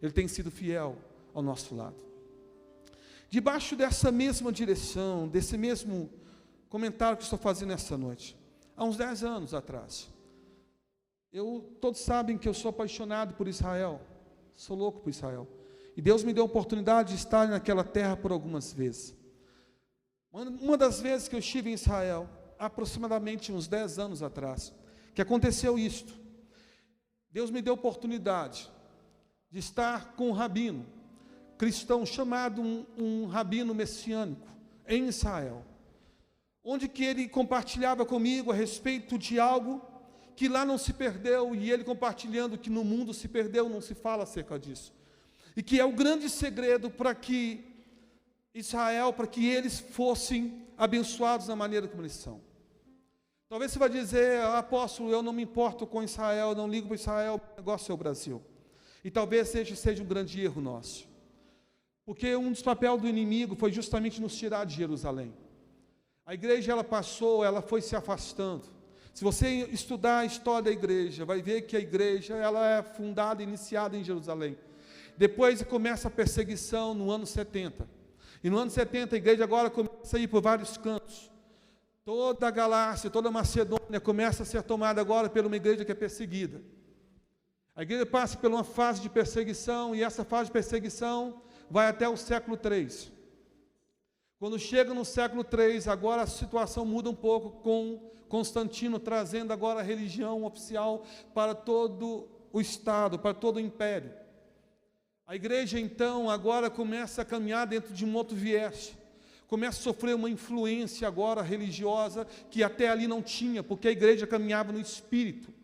Ele tem sido fiel ao nosso lado. Debaixo dessa mesma direção, desse mesmo comentário que estou fazendo essa noite, há uns 10 anos atrás, todos sabem que eu sou apaixonado por Israel, sou louco por Israel, e Deus me deu a oportunidade de estar naquela terra por algumas vezes. Uma das vezes que eu estive em Israel, aproximadamente uns 10 anos atrás, que aconteceu isto, Deus me deu a oportunidade de estar com um rabino cristão, chamado um rabino messiânico, em Israel, onde que ele compartilhava comigo a respeito de algo que lá não se perdeu, e ele compartilhando que no mundo se perdeu, não se fala acerca disso, e que é o grande segredo para que Israel, para que eles fossem abençoados da maneira como eles são. Talvez você vai dizer: apóstolo, eu não me importo com Israel, eu não ligo para Israel, o negócio é o Brasil. E talvez seja um grande erro nosso, porque um dos papéis do inimigo foi justamente nos tirar de Jerusalém. A igreja, ela foi se afastando. Se você estudar a história da igreja, vai ver que a igreja, ela é fundada, iniciada em Jerusalém. Depois começa a perseguição no ano 70. E no ano 70 a igreja agora começa a ir por vários cantos. Toda a Galácia, toda a Macedônia começa a ser tomada agora por uma igreja que é perseguida. A igreja passa por uma fase de perseguição, e essa fase de perseguição vai até o século III. Quando chega no século III, agora a situação muda um pouco, com Constantino trazendo agora a religião oficial para todo o Estado, para todo o Império. A igreja então agora começa a caminhar dentro de um outro viés, começa a sofrer uma influência agora religiosa que até ali não tinha, porque a igreja caminhava no Espírito.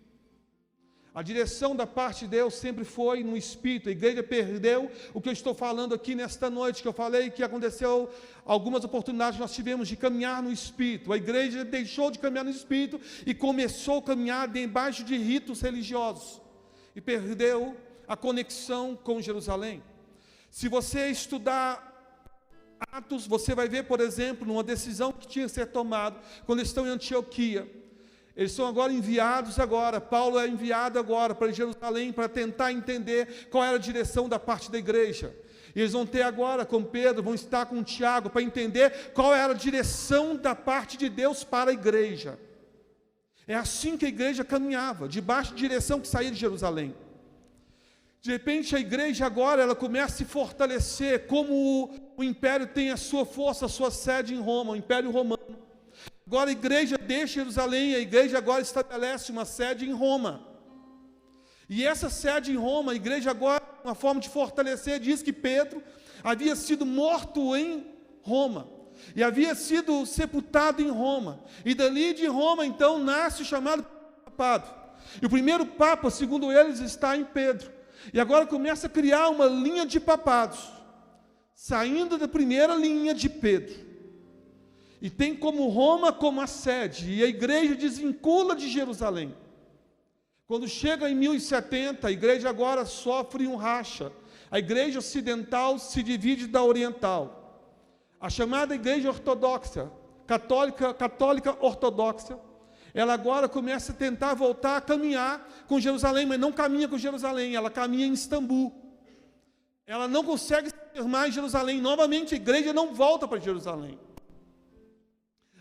A direção da parte de Deus sempre foi no Espírito. A igreja perdeu o que eu estou falando aqui nesta noite, que eu falei que aconteceu algumas oportunidades que nós tivemos de caminhar no Espírito. A igreja deixou de caminhar no Espírito e começou a caminhar debaixo de ritos religiosos, e perdeu a conexão com Jerusalém. Se você estudar Atos, você vai ver, por exemplo, numa decisão que tinha que ser tomada, quando eles estão em Antioquia, eles são agora enviados Paulo é enviado agora para Jerusalém, para tentar entender qual era a direção da parte da igreja. E eles vão ter agora com Pedro, vão estar com Tiago, para entender qual era a direção da parte de Deus para a igreja. É assim que a igreja caminhava, debaixo de direção que saía de Jerusalém. De repente a igreja agora, ela começa a se fortalecer, como o império tem a sua força, a sua sede em Roma, o Império Romano. Agora a igreja deixa Jerusalém, a igreja agora estabelece uma sede em Roma. E essa sede em Roma, a igreja agora, uma forma de fortalecer, diz que Pedro havia sido morto em Roma, e havia sido sepultado em Roma. E dali de Roma, então, nasce o chamado papado. E o primeiro papa, segundo eles, está em Pedro. E agora começa a criar uma linha de papados, saindo da primeira linha de Pedro. E tem como Roma como a sede, e a igreja desvincula de Jerusalém. Quando chega em 1070, a igreja agora sofre um racha. A igreja ocidental se divide da oriental. A chamada igreja ortodoxa, católica ortodoxa, ela agora começa a tentar voltar a caminhar com Jerusalém, mas não caminha com Jerusalém, ela caminha em Istambul. Ela não consegue ser mais Jerusalém. Novamente a igreja não volta para Jerusalém.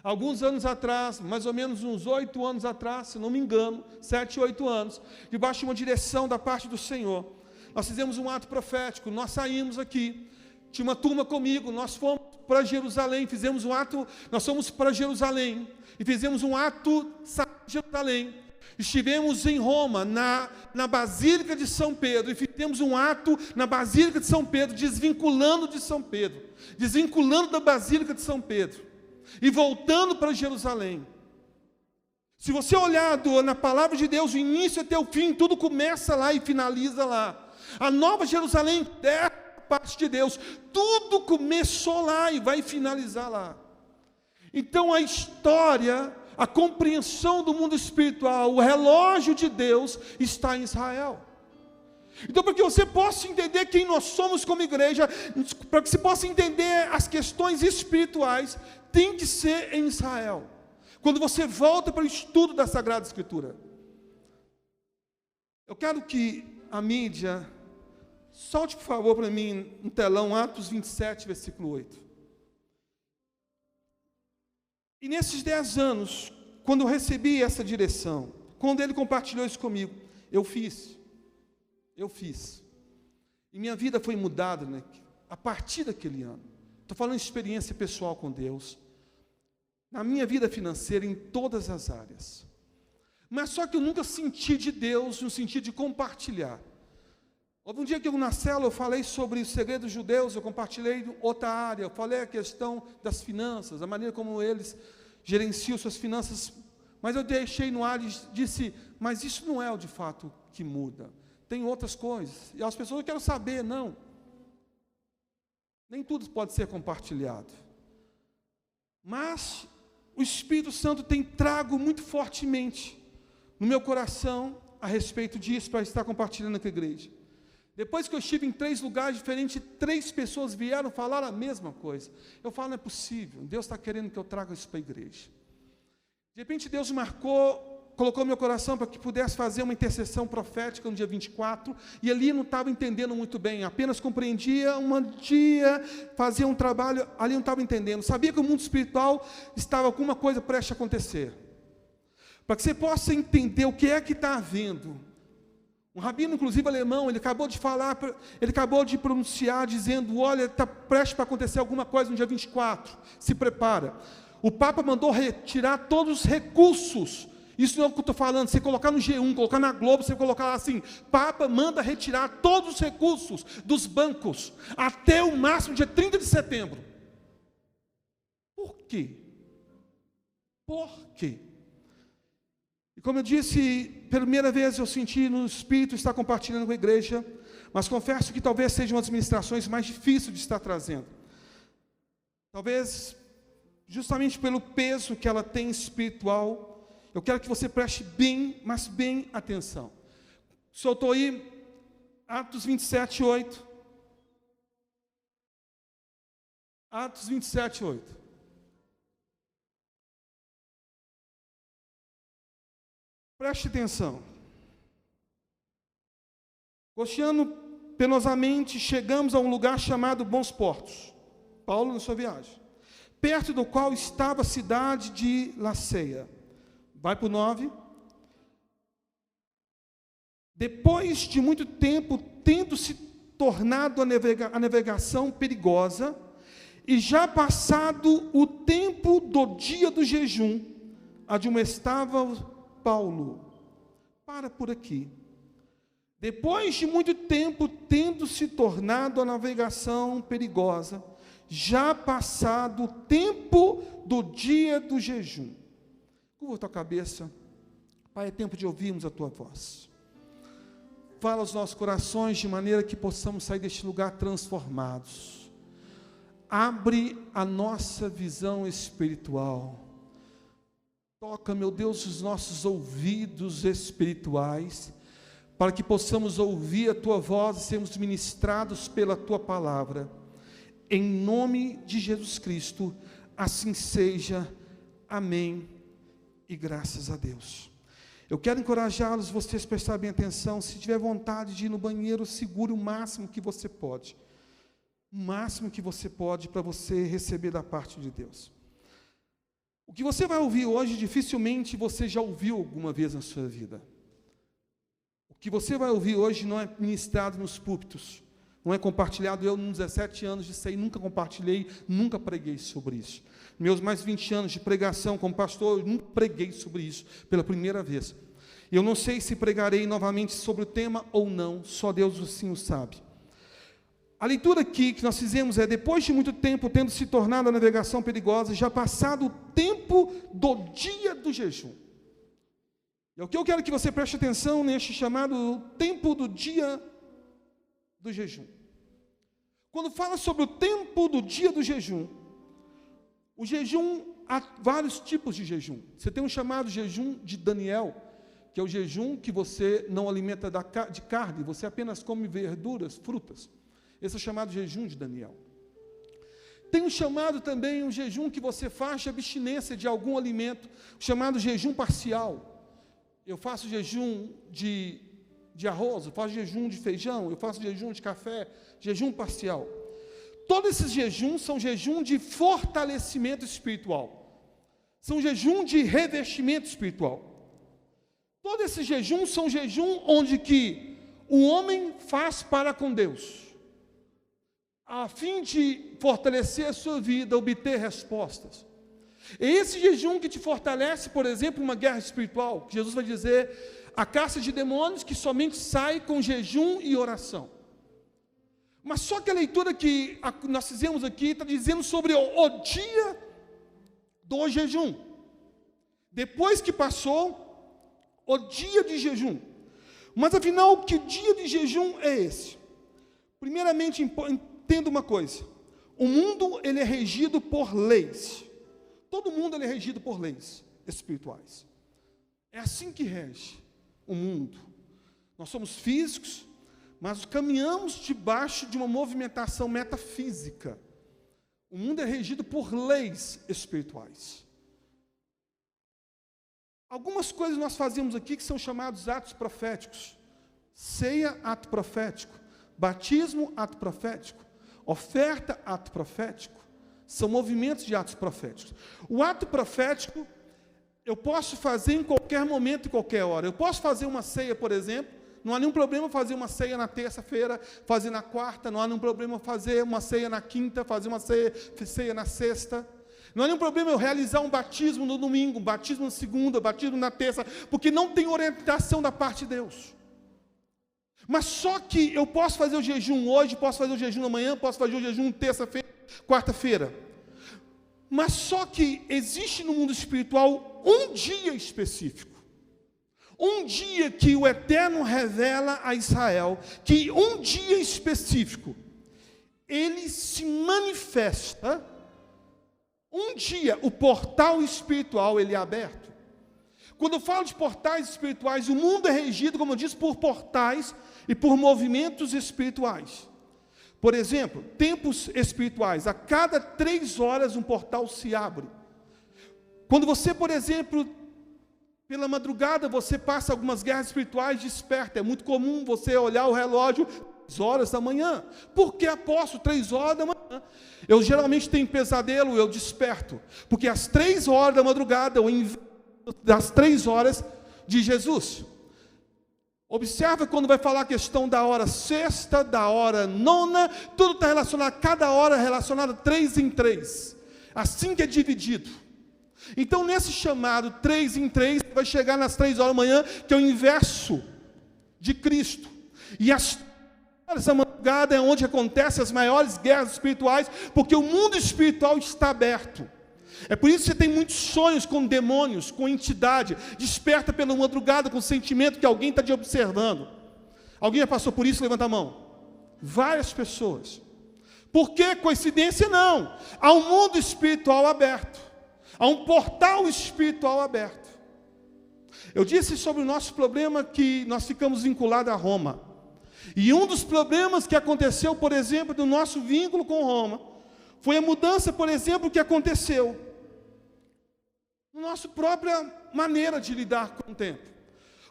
Alguns anos atrás, mais ou menos uns 8 anos atrás, se não me engano, 7, 8 anos, debaixo de uma direção da parte do Senhor, nós fizemos um ato profético. Nós saímos aqui, tinha uma turma comigo, nós fomos para Jerusalém, fizemos um ato, nós fomos para Jerusalém, e fizemos um ato de Jerusalém. Estivemos em Roma, na Basílica de São Pedro, e fizemos um ato na Basílica de São Pedro, desvinculando de São Pedro, desvinculando da Basílica de São Pedro, e voltando para Jerusalém. Se você olhar na palavra de Deus, o início até o fim, tudo começa lá e finaliza lá. A Nova Jerusalém é a parte de Deus, tudo começou lá e vai finalizar lá. Então a história, a compreensão do mundo espiritual, o relógio de Deus está em Israel. Então, para que você possa entender quem nós somos como igreja, para que você possa entender as questões espirituais, tem que ser em Israel. Quando você volta para o estudo da Sagrada Escritura. Eu quero que a mídia Solte, por favor, para mim, no telão, Atos 27, versículo 8. E nesses 10 anos, quando eu recebi essa direção, quando ele compartilhou isso comigo, eu fiz. E minha vida foi mudada, né, a partir daquele ano. Estou falando de experiência pessoal com Deus, na minha vida financeira, em todas as áreas. Mas só que eu nunca senti de Deus no sentido de compartilhar. Houve um dia que eu na célula eu falei sobre os segredos judeus, eu compartilhei outra área, eu falei a questão das finanças, a maneira como eles gerenciam suas finanças, mas eu deixei no ar e disse, mas isso não é o de fato que muda, tem outras coisas. E as pessoas, eu quero saber, não. Nem tudo pode ser compartilhado. Mas o Espírito Santo tem trago muito fortemente no meu coração a respeito disso, para estar compartilhando com a igreja. Depois que eu estive em 3 lugares diferentes, 3 pessoas vieram falar a mesma coisa. Eu falo, não é possível, Deus está querendo que eu traga isso para a igreja. De repente Deus colocou no meu coração para que pudesse fazer uma intercessão profética no dia 24, e ali não estava entendendo muito bem, apenas compreendia um dia, fazia um trabalho, ali não estava entendendo. Sabia que o mundo espiritual estava alguma coisa prestes a acontecer. Para que você possa entender o que é que está havendo. Um rabino, inclusive alemão, ele acabou de pronunciar, dizendo, olha, está prestes para acontecer alguma coisa no dia 24, se prepara. O Papa mandou retirar todos os recursos, isso não é o que eu estou falando, você colocar no G1, colocar na Globo, você colocar lá assim, Papa manda retirar todos os recursos dos bancos, até o máximo dia 30 de setembro. Por quê? Por quê? E como eu disse, pela primeira vez eu senti no Espírito estar compartilhando com a igreja, mas confesso que talvez seja uma das ministrações mais difíceis de estar trazendo. Talvez, justamente pelo peso que ela tem espiritual, eu quero que você preste bem, mas bem atenção. Soltou aí, Atos 27, 8. Atos 27, 8. Preste atenção. Costeando penosamente, chegamos a um lugar chamado Bons Portos. Paulo na sua viagem. Perto do qual estava a cidade de Laceia. Vai para o 9. Depois de muito tempo, tendo se tornado a navegação perigosa, e já passado o tempo do dia do jejum, admoestava Paulo, para por aqui. Depois de muito tempo, tendo se tornado a navegação perigosa, já passado o tempo do dia do jejum. Curva a tua cabeça. Pai, é tempo de ouvirmos a tua voz. Fala aos nossos corações de maneira que possamos sair deste lugar transformados. Abre a nossa visão espiritual. Toca, meu Deus, os nossos ouvidos espirituais, para que possamos ouvir a Tua voz e sermos ministrados pela Tua palavra. Em nome de Jesus Cristo, assim seja. Amém. E graças a Deus. Eu quero encorajá-los, vocês prestarem bem atenção. Se tiver vontade de ir no banheiro, segure o máximo que você pode. O máximo que você pode para você receber da parte de Deus. O que você vai ouvir hoje, dificilmente você já ouviu alguma vez na sua vida. O que você vai ouvir hoje não é ministrado nos púlpitos, não é compartilhado. Eu, nos 17 anos de CEI, nunca compartilhei, nunca preguei sobre isso. Meus mais 20 anos de pregação como pastor, eu nunca preguei sobre isso pela primeira vez. Eu não sei se pregarei novamente sobre o tema ou não, só Deus assim o sabe. A leitura aqui que nós fizemos é, depois de muito tempo, tendo se tornado a navegação perigosa, já passado o tempo do dia do jejum. E o que eu quero que você preste atenção neste chamado tempo do dia do jejum. Quando fala sobre o tempo do dia do jejum, o jejum, há vários tipos de jejum. Você tem um chamado jejum de Daniel, que é o jejum que você não alimenta de carne, você apenas come verduras, frutas. Esse é o chamado jejum de Daniel. Tem um chamado também, um jejum que você faz de abstinência de algum alimento, chamado jejum parcial. Eu faço jejum de de arroz, eu faço jejum de feijão, eu faço jejum de café, jejum parcial. Todos esses jejuns são jejum de fortalecimento espiritual. São jejum de revestimento espiritual. Todos esses jejuns são jejum onde que o homem faz para com Deus, a fim de fortalecer a sua vida, obter respostas. É esse jejum que te fortalece, por exemplo, uma guerra espiritual, que Jesus vai dizer, a caça de demônios que somente sai com jejum e oração. Mas só que a leitura que nós fizemos aqui está dizendo sobre o dia do jejum. Depois que passou o dia de jejum. Mas afinal, que dia de jejum é esse? Primeiramente, entenda uma coisa. O mundo ele é regido por leis. Todo mundo ele é regido por leis espirituais. É assim que rege o mundo. Nós somos físicos, mas caminhamos debaixo de uma movimentação metafísica. O mundo é regido por leis espirituais. Algumas coisas nós fazemos aqui que são chamados atos proféticos. Ceia, ato profético. Batismo, ato profético. Oferta, ato profético. São movimentos de atos proféticos. O ato profético, eu posso fazer em qualquer momento, em qualquer hora. Eu posso fazer uma ceia, por exemplo. Não há nenhum problema fazer uma ceia na terça-feira, fazer na quarta. Não há nenhum problema fazer uma ceia na quinta, fazer uma ceia na sexta. Não há nenhum problema eu realizar um batismo no domingo, um batismo na segunda, um batismo na terça, porque não tem orientação da parte de Deus. Mas só que eu posso fazer o jejum hoje, posso fazer o jejum amanhã, posso fazer o jejum terça-feira, quarta-feira. Mas só que existe no mundo espiritual um dia específico. Um dia que o Eterno revela a Israel, que um dia específico, ele se manifesta. Um dia, o portal espiritual, ele é aberto. Quando eu falo de portais espirituais, o mundo é regido, como eu disse, por portais e por movimentos espirituais. Por exemplo, tempos espirituais, a cada 3 horas um portal se abre. Quando você, por exemplo, pela madrugada, você passa algumas guerras espirituais, desperta. É muito comum você olhar o relógio 3 horas da manhã. Por que apóstolo 3 horas da manhã? Eu geralmente tenho pesadelo, eu desperto. Porque às 3 horas da madrugada, eu inverto das 3 horas de Jesus. Observa quando vai falar a questão da hora sexta, da hora nona, tudo está relacionado, cada hora é relacionada 3 em 3. Assim que é dividido. Então, nesse chamado 3 em 3, vai chegar nas 3 horas da manhã, que é o inverso de Cristo. E as horas da madrugada é onde acontecem as maiores guerras espirituais, porque o mundo espiritual está aberto. É por isso que você tem muitos sonhos com demônios, com entidade, desperta pela madrugada com o sentimento que alguém está te observando. Alguém já passou por isso? Levanta a mão. Várias pessoas. Por que coincidência? Não. Há um mundo espiritual aberto. Há um portal espiritual aberto. Eu disse sobre o nosso problema que nós ficamos vinculados a Roma. E um dos problemas que aconteceu, por exemplo, do nosso vínculo com Roma, foi a mudança, por exemplo, que aconteceu na nossa própria maneira de lidar com o tempo.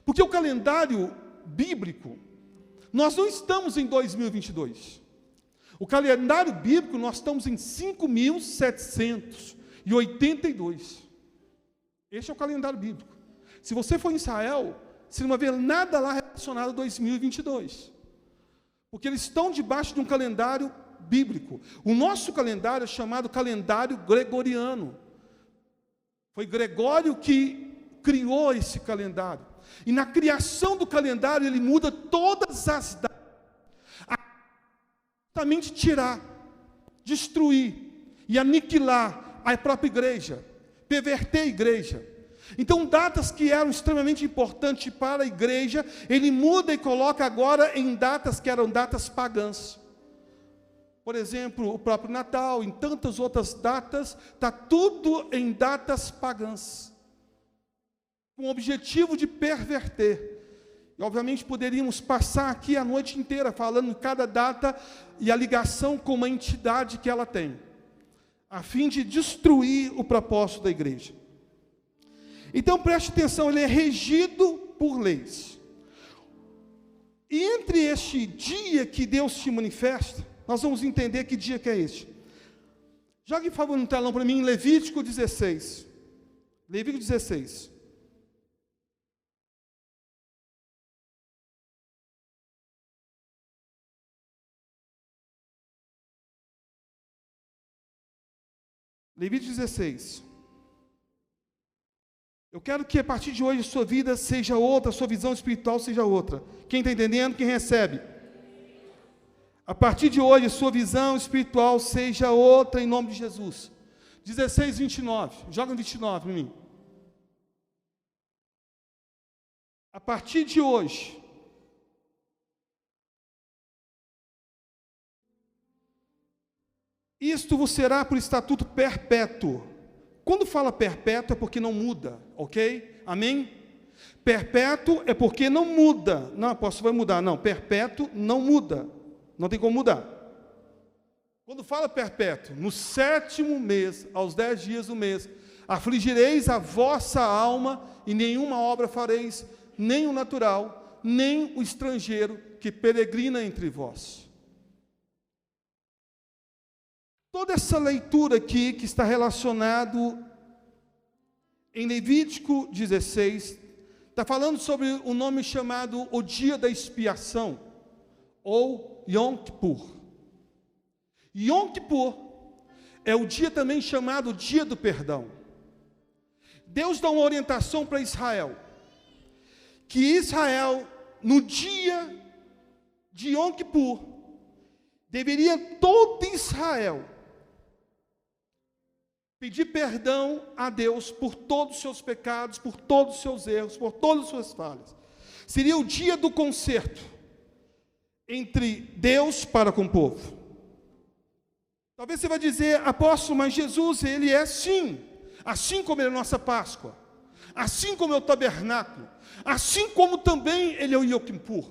Porque o calendário bíblico, nós não estamos em 2022. O calendário bíblico, nós estamos em 5.782. Este é o calendário bíblico. Se você for em Israel, você não vai ver nada lá relacionado a 2022. Porque eles estão debaixo de um calendário bíblico. O nosso calendário é chamado calendário gregoriano. Foi Gregório que criou esse calendário. E na criação do calendário, ele muda todas as datas. Justamente tirar, destruir e aniquilar a própria igreja. Perverter a igreja. Então, datas que eram extremamente importantes para a igreja, ele muda e coloca agora em datas que eram datas pagãs. Por exemplo, o próprio Natal, em tantas outras datas, está tudo em datas pagãs, com o objetivo de perverter. E, obviamente, poderíamos passar aqui a noite inteira falando cada data e a ligação com uma entidade que ela tem, a fim de destruir o propósito da igreja. Então, preste atenção, ele é regido por leis. E entre este dia que Deus se manifesta, nós vamos entender que dia que é este. Jogue, por favor, no telão para mim, Levítico 16. Levítico 16. Levítico 16. Eu quero que a partir de hoje a sua vida seja outra, a sua visão espiritual seja outra. Quem está entendendo? Quem recebe? A partir de hoje a sua visão espiritual seja outra em nome de Jesus. 16, 29. Joga no 29 para mim. A partir de hoje, isto vos será por estatuto perpétuo. Quando fala perpétuo é porque não muda, ok? Amém? Perpétuo é porque não muda. Não, apóstolo, vai mudar. Não, perpétuo não muda. Não tem como mudar. Quando fala perpétuo, no 7º mês, aos 10 dias do mês, afligireis a vossa alma e nenhuma obra fareis, nem o natural, nem o estrangeiro que peregrina entre vós. Toda essa leitura aqui, que está relacionado em Levítico 16, está falando sobre o nome chamado o dia da expiação, ou Yom Kippur. Yom Kippur é o dia também chamado dia do perdão. Deus dá uma orientação para Israel, que Israel, no dia de Yom Kippur, deveria todo Israel pedir perdão a Deus por todos os seus pecados, por todos os seus erros, por todas as suas falhas. Seria o dia do concerto entre Deus para com o povo. Talvez você vai dizer, apóstolo, mas Jesus, ele é assim como ele é a nossa Páscoa, assim como é o tabernáculo, assim como também ele é o Yom Kippur.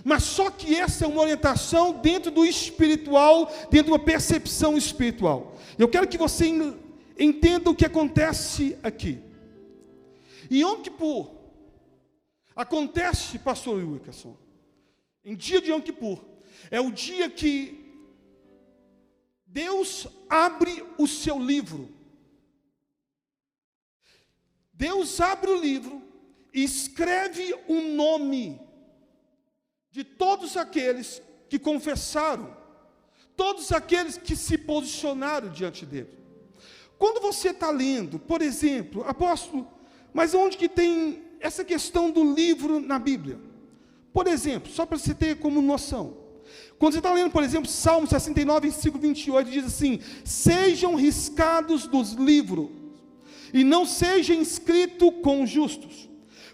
Mas só que essa é uma orientação dentro do espiritual, dentro de uma percepção espiritual. Eu quero que você entenda o que acontece aqui. Em Yom Kippur, acontece, pastor Wilkerson, em dia de Yom Kippur, é o dia que Deus abre o seu livro. Deus abre o livro e escreve o nome de todos aqueles que confessaram, todos aqueles que se posicionaram diante dele. Quando você está lendo, por exemplo, apóstolo, mas onde que tem essa questão do livro na Bíblia? Por exemplo, só para você ter como noção, quando você está lendo, por exemplo, Salmo 69, versículo 28, diz assim: sejam riscados dos livros, e não sejam inscritos com os justos.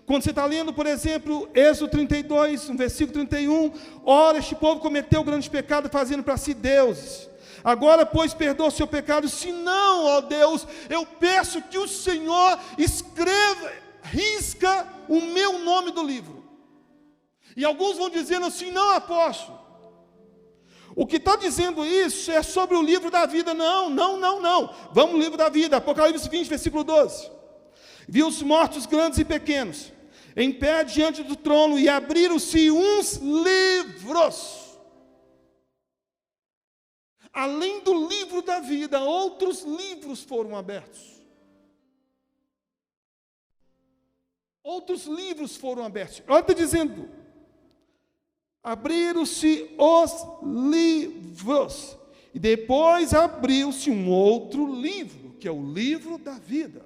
Quando você está lendo, por exemplo, Êxodo 32, no versículo 31, ora, este povo cometeu grande pecado, fazendo para si deuses. Agora, pois, perdoa o seu pecado, se não, ó Deus, eu peço que o Senhor escreva, risca o meu nome do livro. E alguns vão dizendo assim, não, apóstolo, o que está dizendo isso é sobre o livro da vida. Não. Vamos no livro da vida, Apocalipse 20, versículo 12. Vi os mortos grandes e pequenos, em pé diante do trono, e abriram-se uns livros. Além do livro da vida, outros livros foram abertos. Outros livros foram abertos. Olha, está dizendo, abriram-se os livros. E depois abriu-se um outro livro, que é o livro da vida.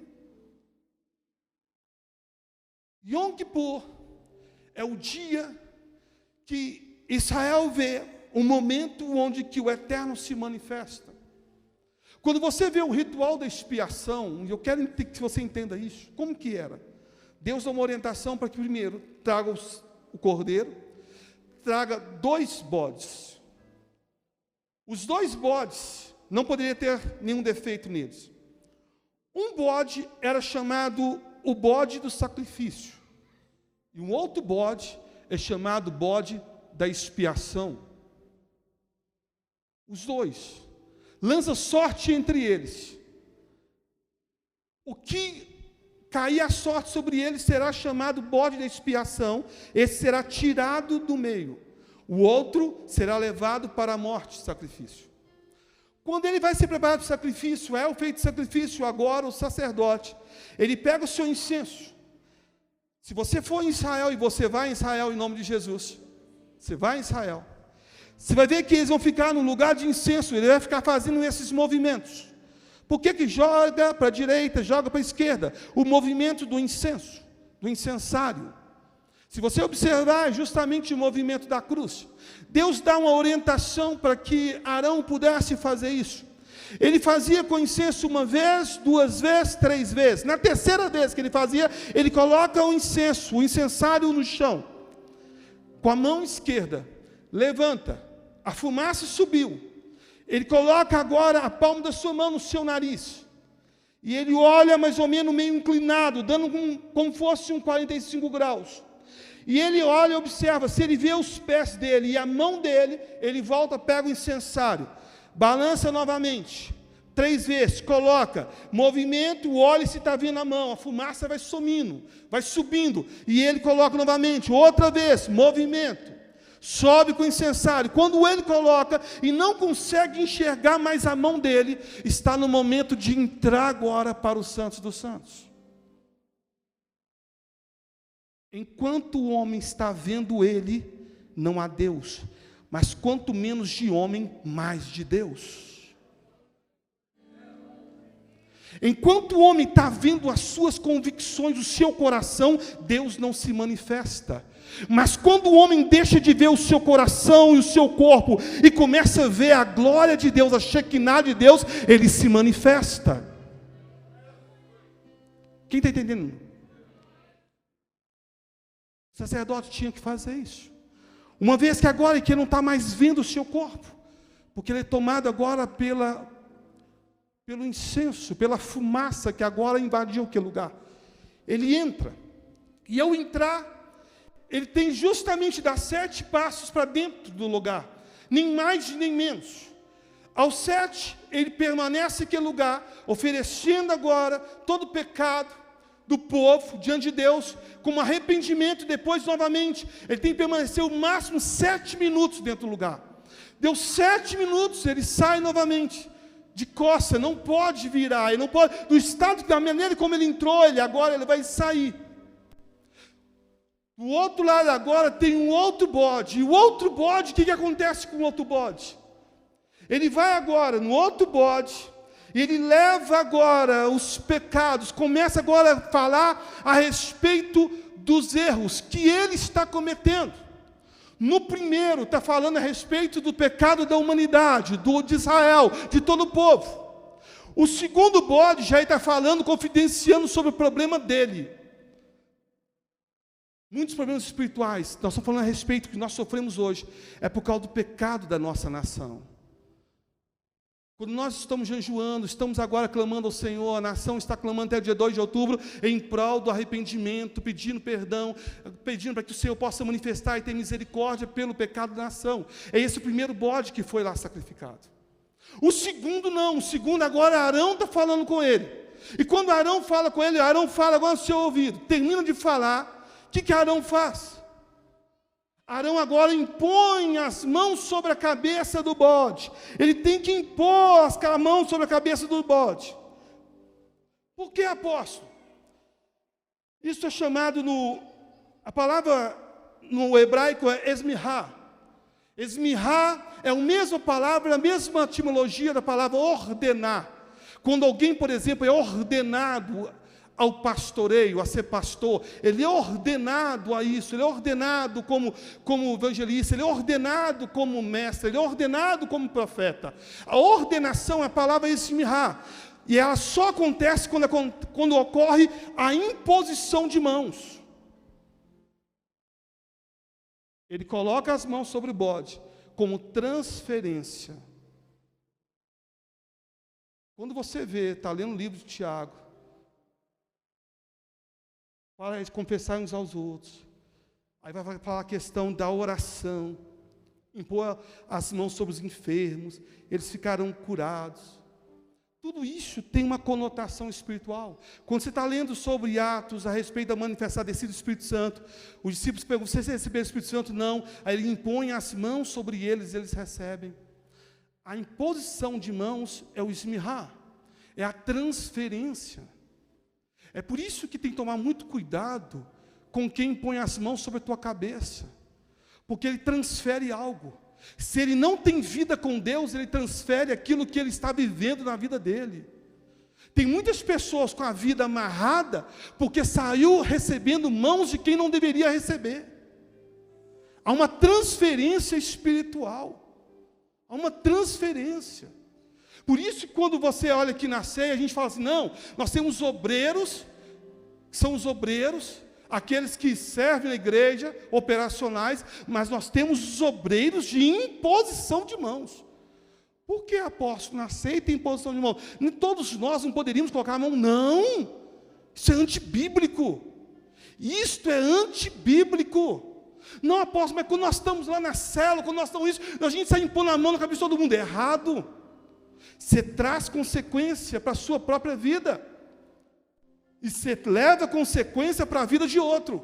Yom Kippur é o dia que Israel vê um momento onde que o Eterno se manifesta. Quando você vê o ritual da expiação, eu quero que você entenda isso, como que era? Deus dá uma orientação para que primeiro traga o cordeiro, traga 2 bodes. Os 2 bodes não poderia ter nenhum defeito neles. Um bode era chamado o bode do sacrifício, e um outro bode é chamado bode da expiação. Os 2. Lança sorte entre eles. O que cair a sorte sobre ele, será chamado bode da expiação, esse será tirado do meio. O outro será levado para a morte, sacrifício. Quando ele vai ser preparado para o sacrifício, é o feito de sacrifício, agora o sacerdote, ele pega o seu incenso. Se você for em Israel, e você vai em Israel em nome de Jesus, você vai em Israel, você vai ver que eles vão ficar no lugar de incenso, ele vai ficar fazendo esses movimentos. Por que joga para a direita, joga para a esquerda? O movimento do incenso, do incensário. Se você observar justamente o movimento da cruz, Deus dá uma orientação para que Arão pudesse fazer isso. Ele fazia com incenso uma vez, duas vezes, três vezes. Na terceira vez que ele fazia, ele coloca o incenso, o incensário no chão. Com a mão esquerda, levanta, a fumaça subiu. Ele coloca agora a palma da sua mão no seu nariz. E ele olha mais ou menos meio inclinado, dando como fosse um 45 graus. E ele olha e observa, se ele vê os pés dele e a mão dele, ele volta, pega o incensário, balança novamente, 3 vezes, coloca, movimento, olha se está vindo a mão, a fumaça vai sumindo, vai subindo, e ele coloca novamente, outra vez, movimento, sobe com o incensário. Quando ele coloca e não consegue enxergar mais a mão dele, está no momento de entrar agora para os santos dos santos. Enquanto o homem está vendo ele, não há Deus, mas quanto menos de homem, mais de Deus. Enquanto o homem está vendo as suas convicções, o seu coração, Deus não se manifesta. Mas quando o homem deixa de ver o seu coração e o seu corpo, e começa a ver a glória de Deus, a Shekinah de Deus, ele se manifesta. Quem está entendendo? O sacerdote tinha que fazer isso. Uma vez que agora que ele não está mais vendo o seu corpo, porque ele é tomado agora pelo incenso, pela fumaça que agora invadiu aquele lugar. Ele entra, e ao entrar, ele tem justamente dar 7 passos para dentro do lugar, nem mais nem menos. Aos 7, ele permanece naquele lugar, oferecendo agora todo o pecado do povo diante de Deus, com arrependimento. Depois novamente, ele tem que permanecer o máximo 7 minutos dentro do lugar. Deu 7 minutos, ele sai novamente, de costa, não pode virar, ele não pode, do estado, da maneira como ele entrou, ele vai sair. Do outro lado agora tem um outro bode, e o outro bode, o que acontece com o outro bode? Ele vai agora no outro bode, ele leva agora os pecados, começa agora a falar a respeito dos erros que ele está cometendo. No primeiro, está falando a respeito do pecado da humanidade, de Israel, de todo o povo. O segundo bode já está falando, confidenciando sobre o problema dele. Muitos problemas espirituais, nós estamos falando a respeito do que nós sofremos hoje, é por causa do pecado da nossa nação. Quando nós estamos jejuando, estamos agora clamando ao Senhor, a nação está clamando até o dia 2 de outubro, em prol do arrependimento, pedindo perdão, pedindo para que o Senhor possa manifestar e ter misericórdia pelo pecado da nação. É esse o primeiro bode que foi lá sacrificado. O segundo não, o segundo agora Arão está falando com ele. E quando Arão fala com ele, Arão fala agora no seu ouvido, termina de falar, o que Arão faz? Arão agora impõe as mãos sobre a cabeça do bode. Ele tem que impor as mãos sobre a cabeça do bode. Por que, apóstolo? Isso é chamado a palavra no hebraico é esmirá. Esmirá é a mesma palavra, a mesma etimologia da palavra ordenar. Quando alguém, por exemplo, é ordenado ao pastoreio, a ser pastor, ele é ordenado a isso, ele é ordenado como evangelista, ele é ordenado como mestre, ele é ordenado como profeta. A ordenação é a palavra esmirá, e ela só acontece quando ocorre a imposição de mãos. Ele coloca as mãos sobre o bode, como transferência. Quando você vê, está lendo o livro de Tiago, para confessar uns aos outros. Aí vai falar a questão da oração. Impor as mãos sobre os enfermos, eles ficarão curados. Tudo isso tem uma conotação espiritual. Quando você está lendo sobre Atos, a respeito da manifestação do Espírito Santo, os discípulos perguntam, vocês receberam o Espírito Santo? Não. Aí ele impõe as mãos sobre eles, eles recebem. A imposição de mãos é o esmirrar, é a transferência. É por isso que tem que tomar muito cuidado com quem põe as mãos sobre a tua cabeça, porque ele transfere algo. Se ele não tem vida com Deus, ele transfere aquilo que ele está vivendo na vida dele. Tem muitas pessoas com a vida amarrada, porque saiu recebendo mãos de quem não deveria receber. Há uma transferência espiritual. Há uma transferência. Por isso que quando você olha aqui na ceia, a gente fala assim, não, nós temos obreiros, que são os obreiros, aqueles que servem na igreja, operacionais, mas nós temos os obreiros de imposição de mãos. Por que, apóstolo, na ceia tem imposição de mãos? Todos nós não poderíamos colocar a mão, não. Isso é antibíblico. Isto é antibíblico. Não, apóstolo, mas quando nós estamos lá na célula, quando nós estamos isso, a gente sai impondo a mão na cabeça de todo mundo. É errado. Você traz consequência para a sua própria vida. E você leva consequência para a vida de outro.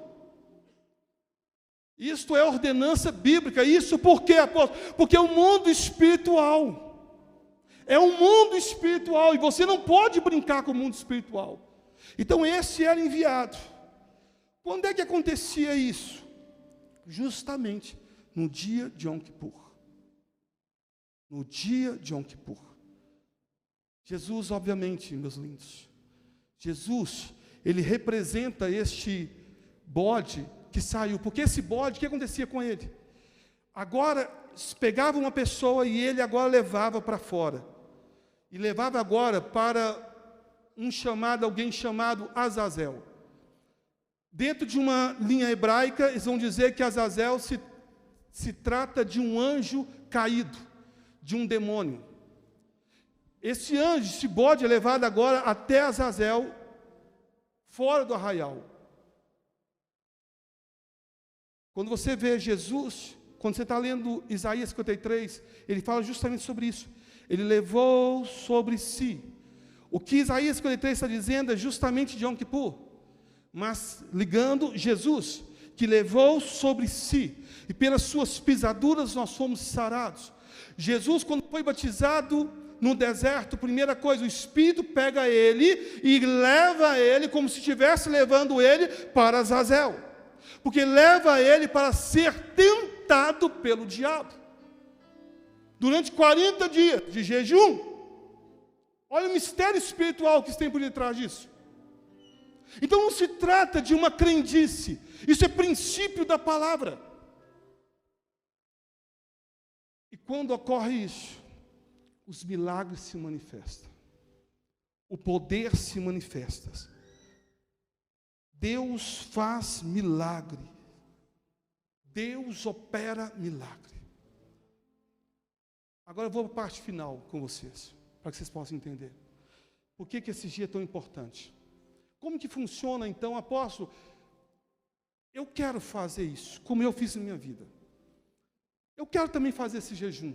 Isto é ordenança bíblica. Isso por quê, apóstolo? Porque é um mundo espiritual. É um mundo espiritual. E você não pode brincar com o mundo espiritual. Então esse era enviado. Quando é que acontecia isso? Justamente no dia de Yom Kippur. No dia de Yom Kippur. Jesus, obviamente, meus lindos, Jesus, ele representa este bode que saiu, porque esse bode, o que acontecia com ele? Agora, pegava uma pessoa e ele agora levava para fora, e levava agora para alguém chamado Azazel. Dentro de uma linha hebraica, eles vão dizer que Azazel se trata de um anjo caído, de um demônio. Esse anjo, esse bode é levado agora até Azazel, fora do arraial. Quando você vê Jesus, quando você está lendo Isaías 53, ele fala justamente sobre isso. Ele levou sobre si. O que Isaías 53 está dizendo é justamente de Yom Kippur, mas ligando Jesus, que levou sobre si, e pelas suas pisaduras nós fomos sarados. Jesus, quando foi batizado no deserto, primeira coisa, o Espírito pega ele e leva ele como se estivesse levando ele para Azazel, porque leva ele para ser tentado pelo diabo, durante 40 dias de jejum. Olha o mistério espiritual que tem por detrás disso. Então não se trata de uma crendice, isso é princípio da palavra. E quando ocorre isso, os milagres se manifestam, o poder se manifesta. Deus faz milagre, Deus opera milagre. Agora eu vou para a parte final com vocês, para que vocês possam entender. Por que esse dia é tão importante? Como que funciona então, apóstolo? Eu quero fazer isso, como eu fiz na minha vida. Eu quero também fazer esse jejum.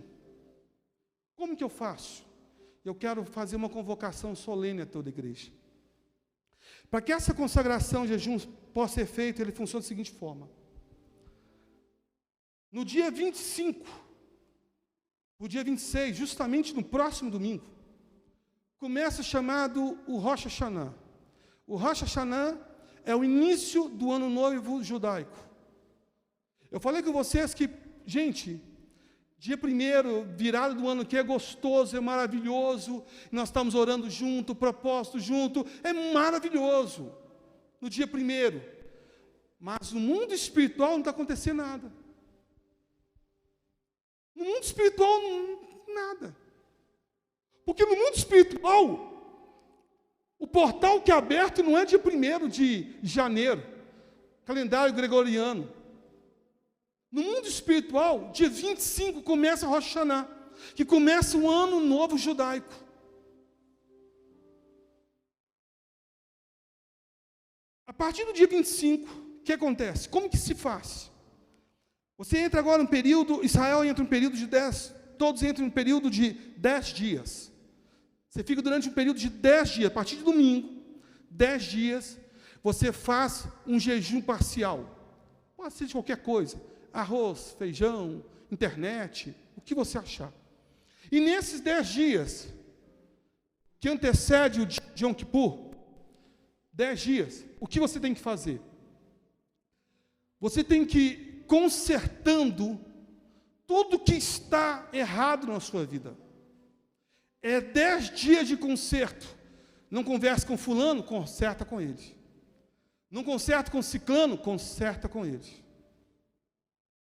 Como que eu faço? Eu quero fazer uma convocação solene a toda a igreja. Para que essa consagração de jejum possa ser feita, ele funciona da seguinte forma. No dia 25, no dia 26, justamente no próximo domingo, começa chamado o Rosh Hashanah. O Rosh Hashanah é o início do ano novo judaico. Eu falei com vocês que, gente, dia 1º, virada do ano, que é gostoso, é maravilhoso, nós estamos orando junto, propósito junto, é maravilhoso, no dia 1º. Mas no mundo espiritual não está acontecendo nada. No mundo espiritual, nada. Porque no mundo espiritual, o portal que é aberto não é dia 1º de janeiro, calendário gregoriano. No mundo espiritual, dia 25 começa a Rosh Hashanah, que começa o ano novo judaico. A partir do dia 25, o que acontece? Como que se faz? Você entra agora no período, Israel entra no período de 10, todos entram no período de 10 dias. Você fica durante um período de 10 dias, a partir de domingo, 10 dias, você faz um jejum parcial. Pode ser de qualquer coisa, arroz, feijão, internet, o que você achar. E nesses 10 dias, que antecede o dia de Yom Kippur, 10 dias, o que você tem que fazer? Você tem que ir consertando tudo que está errado na sua vida. É 10 dias de conserto. Não conversa com fulano, conserta com ele. Não conserta com ciclano, conserta com ele.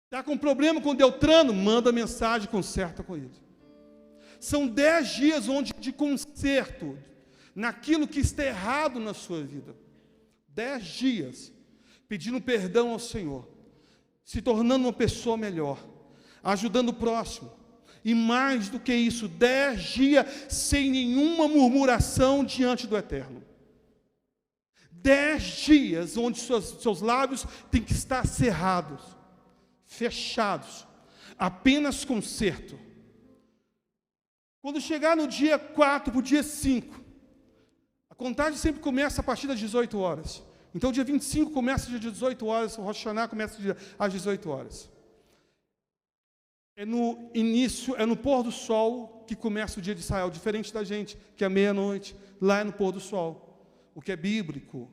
Está com problema com Deltrano, manda mensagem, conserta com ele. São 10 dias de conserto naquilo que está errado na sua vida. 10 dias pedindo perdão ao Senhor, se tornando uma pessoa melhor, ajudando o próximo. E mais do que isso, 10 dias sem nenhuma murmuração diante do Eterno. 10 dias onde seus lábios têm que estar cerrados, fechados, apenas conserto. Quando chegar no dia 4 para o dia 5, a contagem sempre começa a partir das 18 horas. Então, dia 25 começa às 18 horas, o Rosh Hashanah começa às 18 horas. É no início, é no pôr do sol que começa o dia de Israel, diferente da gente, que é meia-noite, lá é no pôr do sol. O que é bíblico,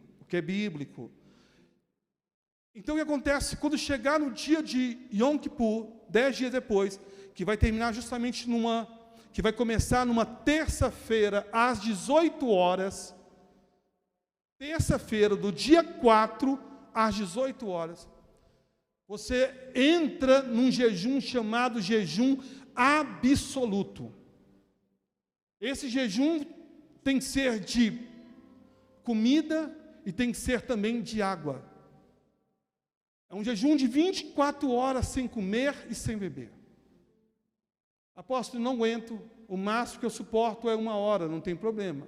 Então, o que acontece? Quando chegar no dia de Yom Kippur, 10 dias depois, que vai terminar justamente que vai começar numa terça-feira, às 18 horas, terça-feira do dia 4, às 18 horas, você entra num jejum chamado jejum absoluto. Esse jejum tem que ser de comida e tem que ser também de água. É um jejum de 24 horas sem comer e sem beber. Apóstolo, não aguento, o máximo que eu suporto é 1 hora, não tem problema.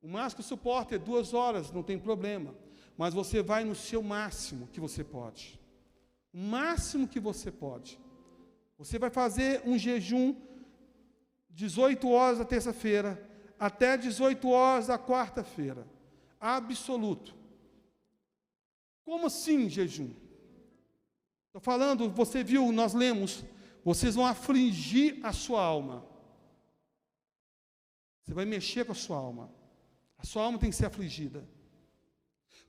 O máximo que eu suporto é 2 horas, não tem problema. Mas você vai no seu máximo que você pode. O máximo que você pode. Você vai fazer um jejum 18 horas da terça-feira, até 18 horas da quarta-feira. Absoluto. Como assim jejum? Estou falando, você viu, nós lemos, vocês vão afligir a sua alma. Você vai mexer com a sua alma. A sua alma tem que ser afligida.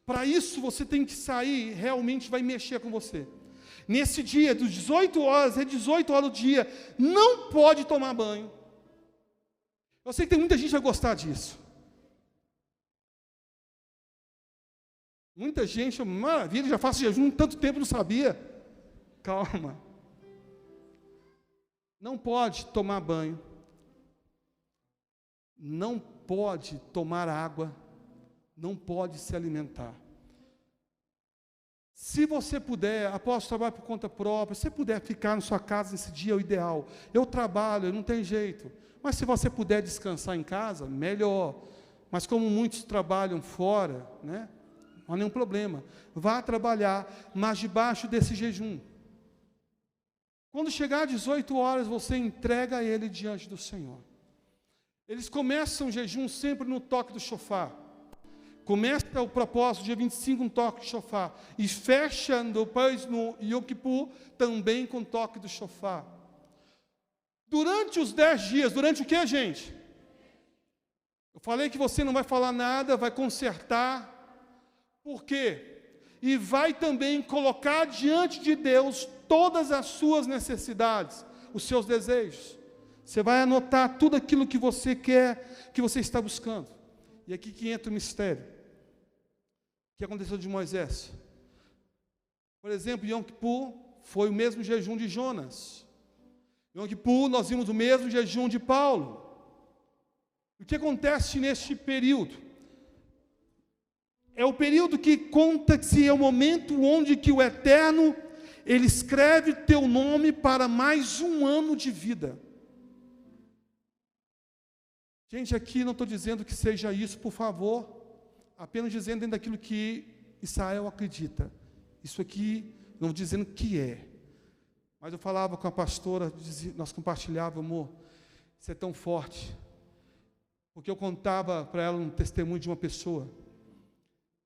Para isso, você tem que sair, realmente vai mexer com você. Nesse dia, dos 18 horas, é 18 horas do dia, não pode tomar banho. Eu sei que tem muita gente que vai gostar disso. Muita gente, maravilha, já faço jejum tanto tempo, não sabia. Calma. Não pode tomar banho. Não pode tomar água. Não pode se alimentar. Se você puder, após trabalhar por conta própria, se você puder ficar na sua casa nesse dia, é o ideal. Eu trabalho, não tem jeito. Mas se você puder descansar em casa, melhor. Mas como muitos trabalham fora, né? Não há nenhum problema. Vá trabalhar, mas debaixo desse jejum. Quando chegar às 18 horas, você entrega ele diante do Senhor. Eles começam o jejum sempre no toque do shofar. Começa o propósito, dia 25, um toque de shofar. E fecha depois no Yom Kippur, também com toque do shofar. Durante os 10 dias, durante o que, gente? Eu falei que você não vai falar nada, vai consertar. Por quê? E vai também colocar diante de Deus todas as suas necessidades, os seus desejos. Você vai anotar tudo aquilo que você quer, que você está buscando. E aqui que entra o mistério. O que aconteceu de Moisés? Por exemplo, Yom Kippur foi o mesmo jejum de Jonas. Yom Kippur nós vimos o mesmo jejum de Paulo. O que acontece neste período? É o período que conta-se, é o momento onde que o Eterno, Ele escreve teu nome para mais um ano de vida. Gente, aqui não estou dizendo que seja isso, por favor, apenas dizendo dentro daquilo que Israel acredita. Isso aqui, não dizendo que é. Mas eu falava com a pastora, nós compartilhávamos, amor, isso é tão forte. porque eu contava para ela um testemunho de uma pessoa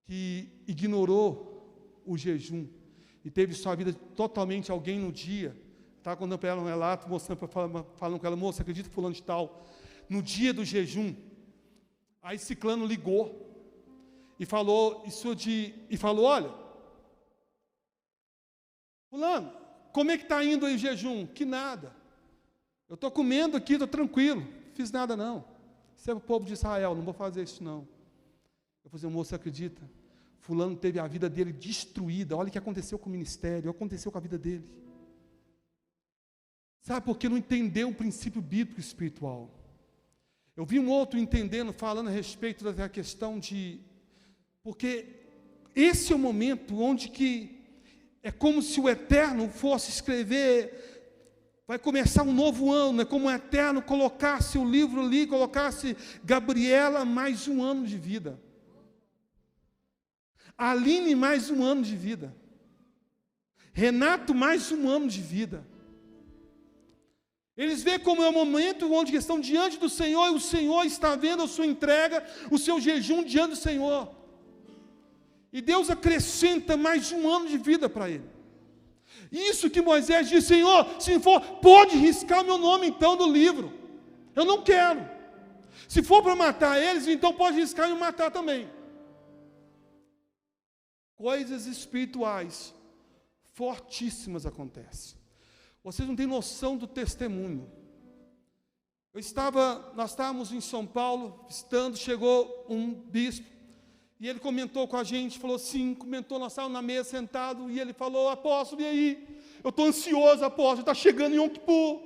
que ignorou o jejum e teve sua vida totalmente, alguém no dia, estava contando para ela um relato, mostrando, falando com ela, moça, acredita fulano de tal, no dia do jejum, aí ciclano ligou e falou olha, fulano, como é que está indo aí o jejum? Que nada, eu estou comendo aqui, estou tranquilo, não fiz nada não, isso é o povo de Israel, não vou fazer isso não. Eu falei, moço, você acredita? Fulano teve a vida dele destruída, olha o que aconteceu com o ministério, aconteceu com a vida dele. Sabe, porque não entendeu o princípio bíblico espiritual. Eu vi um outro entendendo, falando a respeito da questão de... Porque esse é o momento onde que é como se o Eterno fosse escrever, vai começar um novo ano, é como o Eterno colocasse o livro ali, colocasse Gabriela mais um ano de vida. Aline mais um ano de vida. Renato mais um ano de vida. Eles veem como é o momento onde estão diante do Senhor e o Senhor está vendo a sua entrega, o seu jejum diante do Senhor. E Deus acrescenta mais um ano de vida para ele. Isso que Moisés disse, Senhor, se for, pode riscar meu nome então do livro. Eu não quero. Se for para matar eles, então pode riscar e me matar também. Coisas espirituais fortíssimas acontecem. Vocês não têm noção do testemunho. Nós estávamos em São Paulo, visitando, chegou um bispo, e ele comentou com a gente, falou assim, nós estávamos na mesa sentado, e ele falou, apóstolo, e aí? Eu estou ansioso, apóstolo, está chegando em Yom Kippur.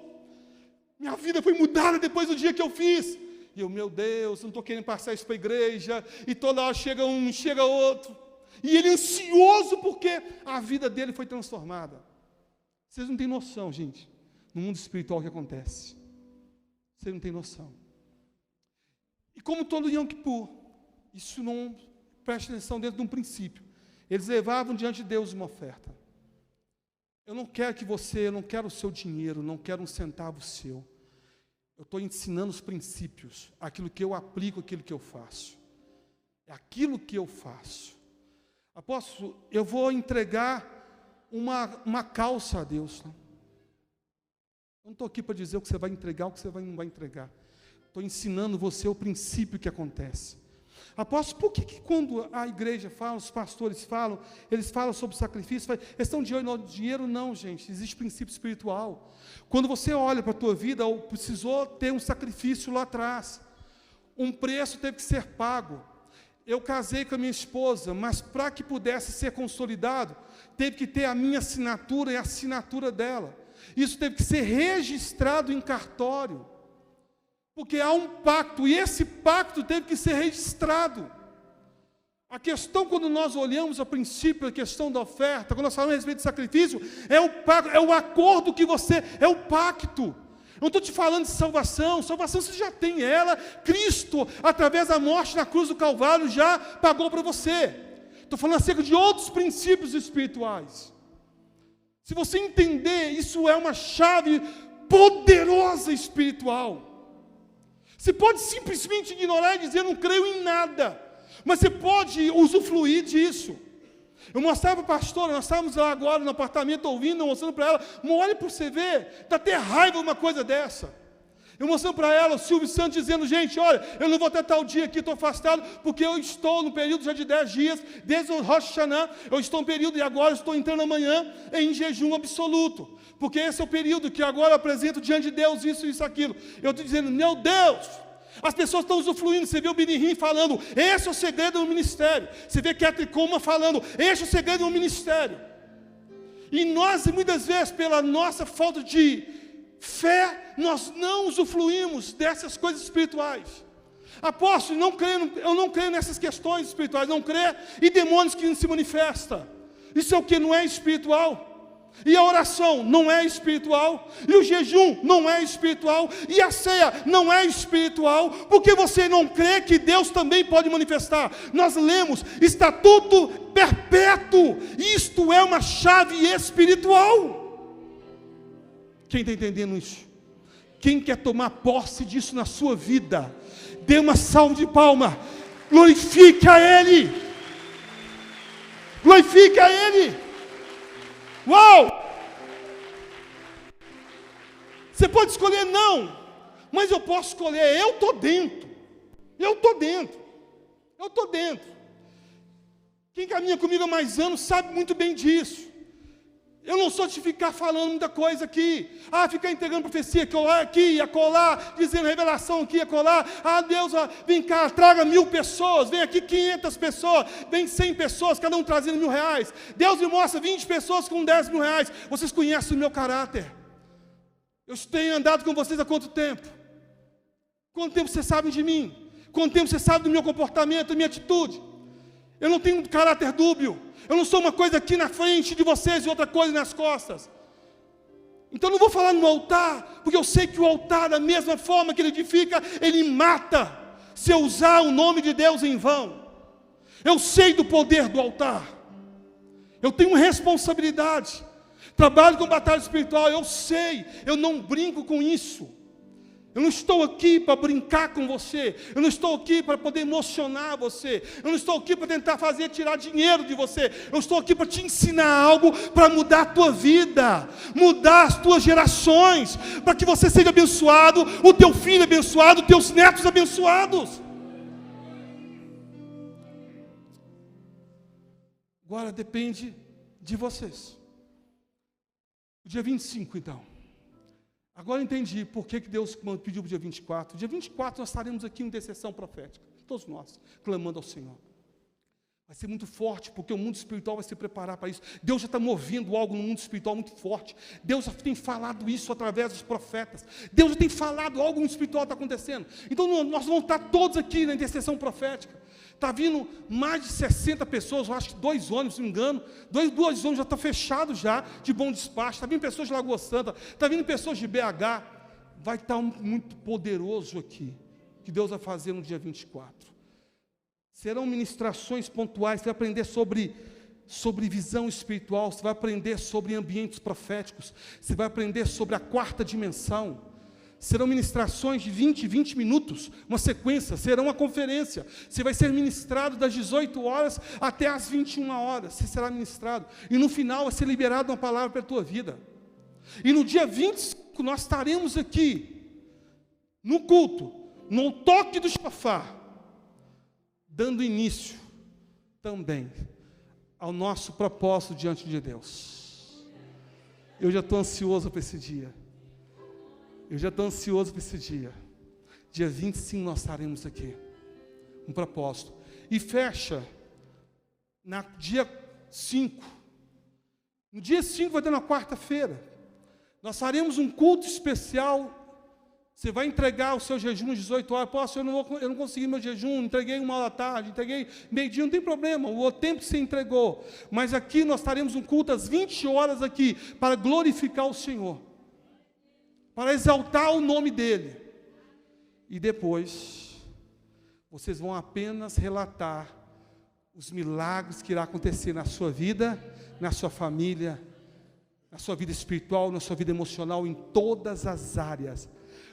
Minha vida foi mudada depois do dia que eu fiz. E eu, meu Deus, não estou querendo passar isso para a igreja, e toda hora chega um, chega outro. E ele ansioso porque a vida dele foi transformada. Vocês não têm noção, gente, no mundo espiritual o que acontece. Vocês não têm noção. E como todo Yom Kippur, isso não presta atenção dentro de um princípio. Eles levavam diante de Deus uma oferta. Eu não quero eu não quero o seu dinheiro, não quero um centavo seu. Eu estou ensinando os princípios, aquilo que eu aplico, aquilo que eu faço. É aquilo que eu faço. Apóstolo, eu vou entregar uma calça a Deus. Não? Eu não estou aqui para dizer o que você vai entregar, o que você não vai entregar. Estou ensinando você o princípio que acontece. Apóstolo, por que quando a igreja fala, os pastores falam, eles falam sobre sacrifício, eles estão de olho no dinheiro? Não, gente, existe princípio espiritual. Quando você olha para a tua vida, precisou ter um sacrifício lá atrás. Um preço teve que ser pago. Eu casei com a minha esposa, mas para que pudesse ser consolidado, teve que ter a minha assinatura e a assinatura dela. Isso teve que ser registrado em cartório. Porque há um pacto, e esse pacto teve que ser registrado. A questão, quando nós olhamos a princípio, a questão da oferta, quando nós falamos a respeito de sacrifício, é o pacto, é o acordo que você, é o pacto. Eu não estou te falando de salvação você já tem ela, Cristo, através da morte na cruz do Calvário, já pagou para você. Estou falando acerca de outros princípios espirituais. Se você entender, isso é uma chave poderosa espiritual. Você pode simplesmente ignorar e dizer, não creio em nada, mas você pode usufruir disso. Eu mostrava para a pastora, nós estávamos lá agora no apartamento ouvindo, mostrando para ela, olha para você ver, dá até raiva uma coisa dessa. Eu mostrando para ela, o Silvio Santos dizendo, gente, olha, eu não vou até tal dia aqui, estou afastado, porque eu estou no período já de 10 dias, desde o Rosh Hashanah, eu estou no período, e agora estou entrando amanhã em jejum absoluto, porque esse é o período que agora eu apresento diante de Deus, isso, aquilo. Eu estou dizendo, meu Deus, as pessoas estão usufruindo. Você vê o Binirim falando, esse é o segredo do ministério. Você vê Catherine Coleman falando, esse é o segredo do ministério. E nós, muitas vezes, pela nossa falta de fé, nós não usufruímos dessas coisas espirituais. Apóstolo, eu não creio nessas questões espirituais, não creio, e demônios que não se manifestam. Isso é o que não é espiritual. E a oração não é espiritual, e o jejum não é espiritual, e a ceia não é espiritual, porque você não crê que Deus também pode manifestar. Nós lemos estatuto perpétuo, isto é uma chave espiritual. Quem está entendendo isso? Quem quer tomar posse disso na sua vida, dê uma salva de palma, glorifique a Ele, glorifique a Ele. Uau! Você pode escolher não, mas eu posso escolher, eu estou dentro, eu estou dentro, eu estou dentro. Quem caminha comigo há mais anos sabe muito bem disso. Eu não sou de ficar falando muita coisa aqui, ficar entregando profecia aqui, acolá, dizendo revelação aqui, acolá, Deus, vem cá, traga 1000 pessoas, vem aqui 500 pessoas, vem 100 pessoas, cada um trazendo R$1.000, Deus me mostra 20 pessoas com R$10.000, vocês conhecem o meu caráter, eu tenho andado com vocês há quanto tempo? Quanto tempo vocês sabem de mim? Quanto tempo vocês sabem do meu comportamento, da minha atitude? Eu não tenho um caráter dúbio. Eu não sou uma coisa aqui na frente de vocês e outra coisa nas costas. Então eu não vou falar no altar, porque eu sei que o altar, da mesma forma que ele edifica, ele mata, se eu usar o nome de Deus em vão. Eu sei do poder do altar. Eu tenho responsabilidade. Trabalho com batalha espiritual, eu sei. Eu não brinco com isso. Eu não estou aqui para brincar com você. Eu não estou aqui para poder emocionar você. Eu não estou aqui para tentar tirar dinheiro de você. Eu estou aqui para te ensinar algo para mudar a tua vida, mudar as tuas gerações, para que você seja abençoado, o teu filho abençoado, os teus netos abençoados. Agora depende de vocês. O dia 25, então. Agora eu entendi por que Deus pediu para o dia 24. Dia 24 nós estaremos aqui em intercessão profética. Todos nós, clamando ao Senhor. Vai ser muito forte, porque o mundo espiritual vai se preparar para isso. Deus já está movendo algo no mundo espiritual muito forte. Deus já tem falado isso através dos profetas. Deus já tem falado algo no espiritual está acontecendo. Então nós vamos estar todos aqui na intercessão profética. Está vindo mais de 60 pessoas, eu acho que 2 ônibus, se não me engano. 2 ônibus já está fechado já, de bom despacho. Está vindo pessoas de Lagoa Santa, está vindo pessoas de BH. Vai estar muito poderoso aqui, que Deus vai fazer no dia 24. Serão ministrações pontuais, você vai aprender sobre visão espiritual, você vai aprender sobre ambientes proféticos, você vai aprender sobre a 4ª dimensão. Serão ministrações de 20 minutos, uma sequência, será uma conferência. Você vai ser ministrado das 18 horas até as 21 horas, você será ministrado. E no final vai ser liberada uma palavra para a tua vida. E no dia 25 nós estaremos aqui, no culto, no toque do shofar, dando início também ao nosso propósito diante de Deus. Eu já estou ansioso para esse dia. Eu já estou ansioso para esse dia. Dia 25 nós estaremos aqui. Um propósito. E fecha no dia 5. No dia 5 vai ter na quarta-feira. Nós faremos um culto especial. Você vai entregar o seu jejum às 18 horas. Posso, eu não consegui meu jejum, entreguei 1h da tarde, entreguei meio-dia, não tem problema, o tempo que você entregou. Mas aqui nós faremos um culto às 20 horas aqui, para glorificar o Senhor, para exaltar o nome dEle. E depois, vocês vão apenas relatar os milagres que irá acontecer na sua vida, na sua família, na sua vida espiritual, na sua vida emocional, em todas as áreas.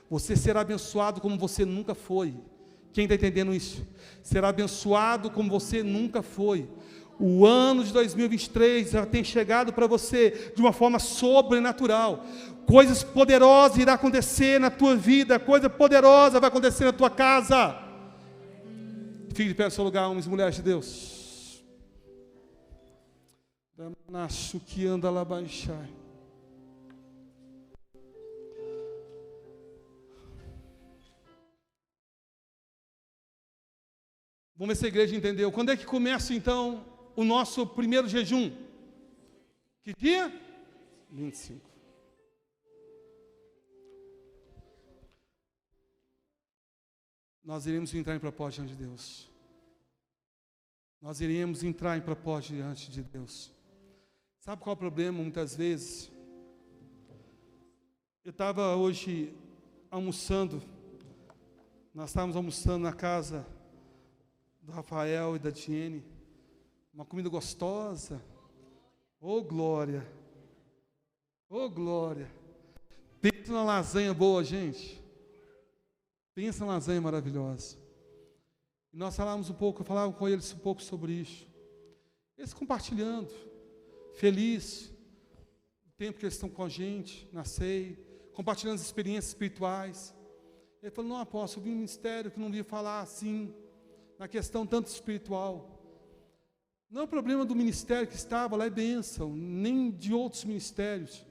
Você será abençoado como você nunca foi. Quem está entendendo isso? Será abençoado como você nunca foi. O ano de 2023 já tem chegado para você de uma forma sobrenatural. Coisas poderosas irão acontecer na tua vida, coisa poderosa vai acontecer na tua casa. Fique de pé no seu lugar, homens e mulheres de Deus. Que anda lá baixar. Vamos ver se a igreja entendeu. Quando é que começa então o nosso primeiro jejum? Que dia? 25. Nós iremos entrar em propósito diante de Deus. Nós iremos entrar em propósito diante de Deus. Sabe qual é o problema muitas vezes? Eu estava hoje almoçando, nós estávamos almoçando na casa do Rafael e da Tiene, uma comida gostosa. Oh glória! Oh glória! Pensa na lasanha boa, gente. Pensa na lasanha maravilhosa. E nós falávamos um pouco, eu falava com eles um pouco sobre isso. Eles compartilhando, felizes, o tempo que eles estão com a gente, na ceia, compartilhando as experiências espirituais. Ele falou, não, apóstolo, eu vi um ministério que não via falar assim, na questão tanto espiritual. Não é o problema do ministério que estava lá, é bênção, nem de outros ministérios.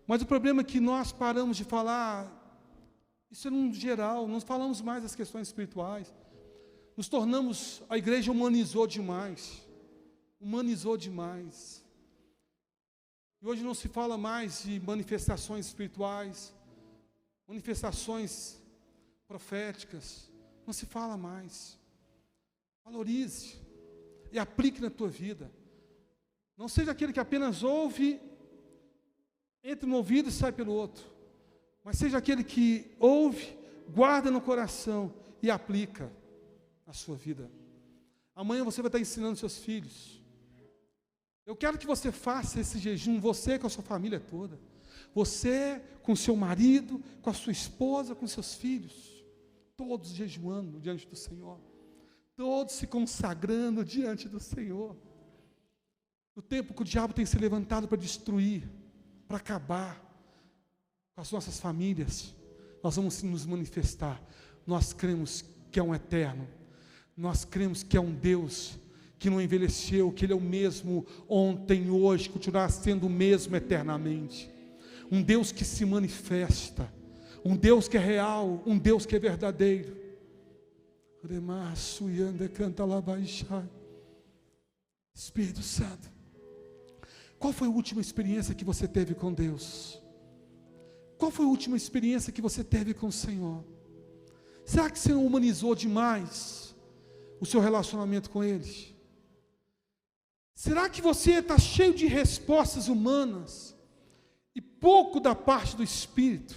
Mas o problema é que nós paramos de falar, isso é no geral, não falamos mais das questões espirituais. Nos tornamos, a igreja humanizou demais. Humanizou demais. E hoje não se fala mais de manifestações espirituais, manifestações proféticas, não se fala mais. Valorize e aplique na tua vida. Não seja aquele que apenas ouve, entra no ouvido e sai pelo outro, mas seja aquele que ouve, guarda no coração e aplica na sua vida. Amanhã você vai estar ensinando seus filhos. Eu quero que você faça esse jejum, você com a sua família toda, você com o seu marido, com a sua esposa, com seus filhos, todos jejuando diante do Senhor, todos se consagrando diante do Senhor. No tempo que o diabo tem se levantado para destruir, para acabar com as nossas famílias, nós vamos nos manifestar. Nós cremos que é um eterno, nós cremos que é um Deus que não envelheceu, que Ele é o mesmo ontem, hoje, continuará sendo o mesmo eternamente. Um Deus que se manifesta, um Deus que é real, um Deus que é verdadeiro. Espírito Santo, qual foi a última experiência que você teve com Deus? Qual foi a última experiência que você teve com o Senhor? Será que você não humanizou demais o seu relacionamento com Ele? Será que você está cheio de respostas humanas e pouco da parte do Espírito?